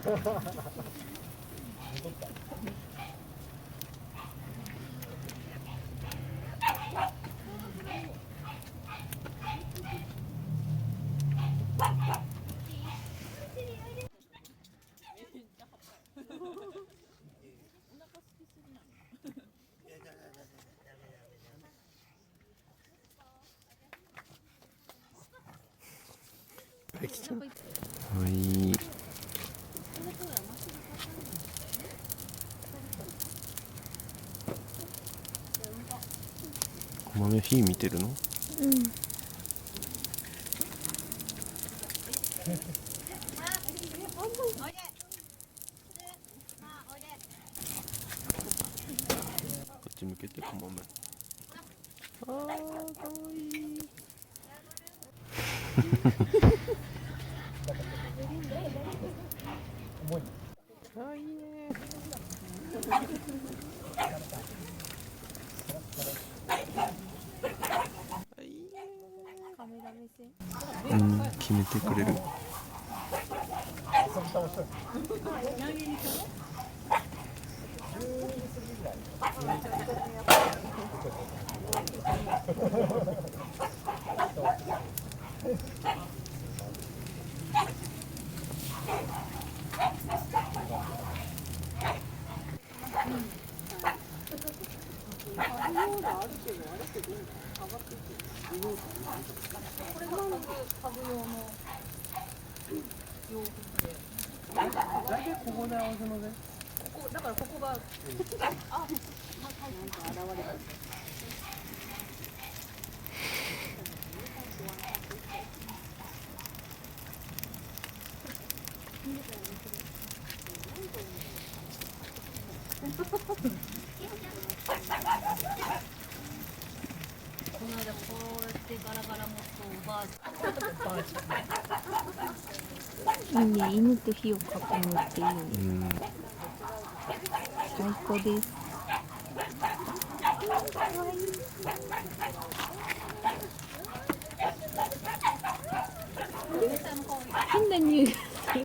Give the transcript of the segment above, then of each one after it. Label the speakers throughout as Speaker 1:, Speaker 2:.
Speaker 1: はい。豆火見てるの？
Speaker 2: うん。こ
Speaker 1: っち向けて、こまめ。あー、かわいい。あ、いいね。
Speaker 2: カメラ目線。
Speaker 1: うん、決めてくれる。
Speaker 2: これが家具用の洋服で。
Speaker 1: 大体ここで合わせません？
Speaker 2: ここだからここがあ、なんか現れた。この間こうやってガラガラ持つとおばあいいね、犬と火を囲むっていう、最高です。変な匂いがする。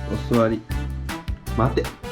Speaker 1: お座り。待て。